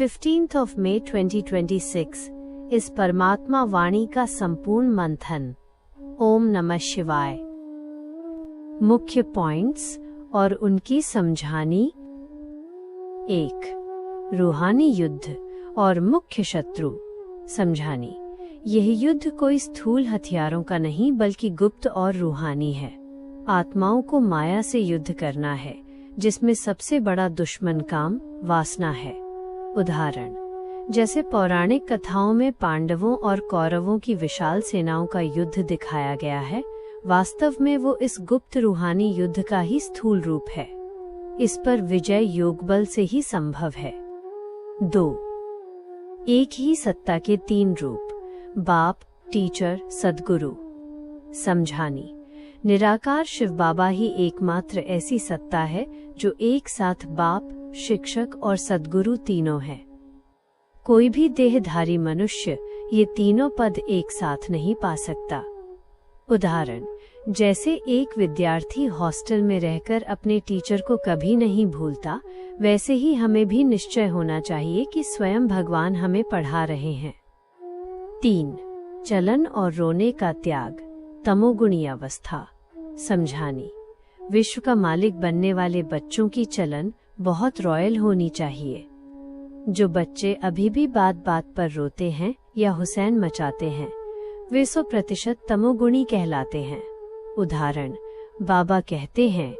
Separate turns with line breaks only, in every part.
15 मई 2026 इस परमात्मा वाणी का संपूर्ण मंथन। ओम नमः शिवाय। मुख्य पॉइंट्स और उनकी समझानी। 1. रूहानी युद्ध और मुख्य शत्रु समझानी। यह युद्ध कोई स्थूल हथियारों का नहीं बल्कि गुप्त और रूहानी है। आत्माओं को माया से युद्ध करना है, जिसमें सबसे बड़ा दुश्मन काम वासना है। उदाहरण, जैसे पौराणिक कथाओं में पांडवों और कौरवों की विशाल सेनाओं का युद्ध दिखाया गया है, वास्तव में वो इस गुप्त रूहानी युद्ध का ही स्थूल रूप है। इस पर विजय योगबल से ही संभव है। 2. एक ही सत्ता के 3 रूप, बाप, टीचर, सद्गुरु समझानी। निराकार शिव बाबा ही एकमात्र ऐसी सत्ता है जो एक साथ बाप, शिक्षक और सद्गुरु तीनों है। कोई भी देहधारी मनुष्य ये तीनों पद एक साथ नहीं पा सकता। उदाहरण, जैसे एक विद्यार्थी हॉस्टल में रहकर अपने टीचर को कभी नहीं भूलता, वैसे ही हमें भी निश्चय होना चाहिए कि स्वयं भगवान हमें पढ़ा रहे हैं। 3. चलन और रोने का त्याग, तमोगुणी अवस्था समझानी। विश्व का मालिक बनने वाले बच्चों की चलन बहुत रॉयल होनी चाहिए। जो बच्चे अभी भी बात बात पर रोते हैं या हुसैन मचाते हैं, वे 100% तमोगुणी कहलाते हैं। उदाहरण, बाबा कहते हैं,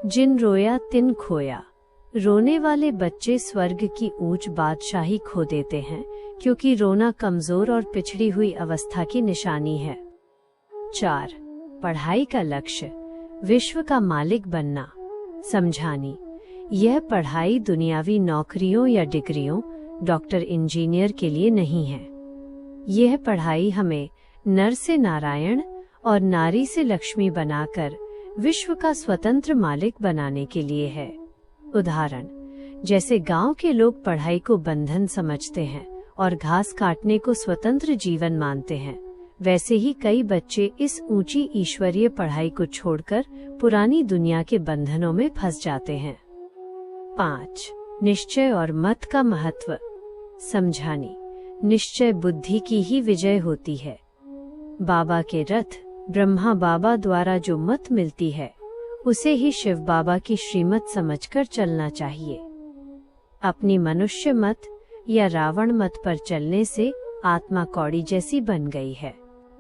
जिन रोया तिन खोया। रोने वाले बच्चे स्वर्ग की ऊंच बादशाही खो देते हैं, क्योंकि रोना कमजोर और पिछड़ी हुई अवस्था की निशानी है। 4. पढ़ाई का लक्ष्य, विश्व का मालिक बनना समझानी। यह पढ़ाई दुनियावी नौकरियों या डिग्रियों, डॉक्टर, इंजीनियर के लिए नहीं है। यह पढ़ाई हमें नर से नारायण और नारी से लक्ष्मी बनाकर विश्व का स्वतंत्र मालिक बनाने के लिए है। उदाहरण, जैसे गांव के लोग पढ़ाई को बंधन समझते हैं और घास काटने को स्वतंत्र जीवन मानते हैं, वैसे ही कई बच्चे इस ऊंची ईश्वरीय पढ़ाई को छोड़कर पुरानी दुनिया के बंधनों में फंस जाते हैं। 5. निश्चय और मत का महत्व समझानी। निश्चय बुद्धि की ही विजय होती है। बाबा के रथ ब्रह्मा बाबा द्वारा जो मत मिलती है, उसे ही शिव बाबा की श्रीमत समझकर चलना चाहिए। अपनी मनुष्य मत या रावण मत पर चलने से आत्मा कौड़ी जैसी बन गई है।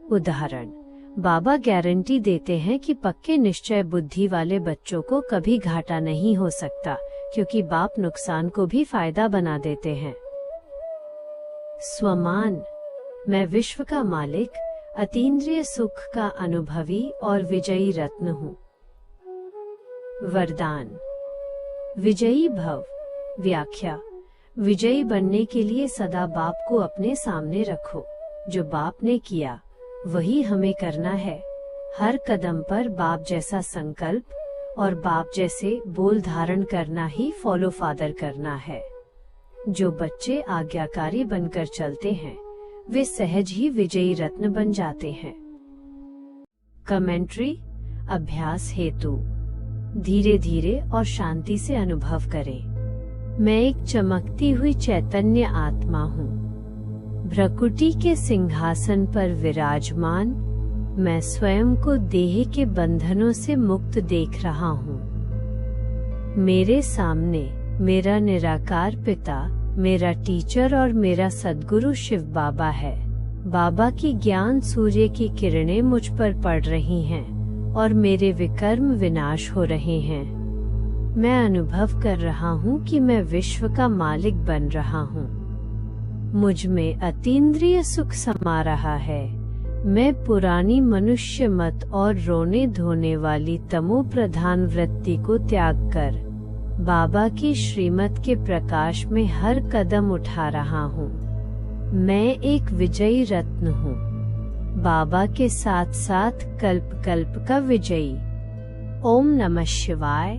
उदाहरण, बाबा गारंटी देते हैं कि पक्के निश्चय बुद्धि वाले बच्चों को कभी घाटा नहीं हो सकता, क्योंकि बाप नुकसान को भी फायदा बना देते हैं। स्वमान, मैं विश्व का मालिक, अतीन्द्रिय सुख का अनुभवी और विजयी रत्न हूँ। वरदान, विजयी भव। व्याख्या, विजयी बनने के लिए सदा बाप को अपने सामने रखो। जो बाप ने किया वही हमें करना है। हर कदम पर बाप जैसा संकल्प और बाप जैसे बोल धारण करना ही फॉलो फादर करना है। जो बच्चे आज्ञाकारी बनकर चलते हैं, वे सहज ही विजयी रत्न बन जाते हैं। कमेंट्री। अभ्यास हेतु, धीरे धीरे और शांति से अनुभव करें। मैं एक चमकती हुई चैतन्य आत्मा हूँ, भ्रकुटी के सिंहासन पर विराजमान। मैं स्वयं को देह के बंधनों से मुक्त देख रहा हूँ। मेरे सामने मेरा निराकार पिता, मेरा टीचर और मेरा सद्गुरु शिव बाबा है। बाबा की ज्ञान सूर्य की किरणें मुझ पर पड़ रही हैं और मेरे विकर्म विनाश हो रहे हैं। मैं अनुभव कर रहा हूँ कि मैं विश्व का मालिक बन रहा हूँ। मुझ में अतीन्द्रिय सुख समा रहा है। मैं पुरानी मनुष्य मत और रोने धोने वाली तमो प्रधान वृत्ति को त्याग कर बाबा की श्रीमत के प्रकाश में हर कदम उठा रहा हूँ। मैं एक विजयी रत्न हूँ, बाबा के साथ साथ कल्प कल्प का विजयी। ओम नमः शिवाय।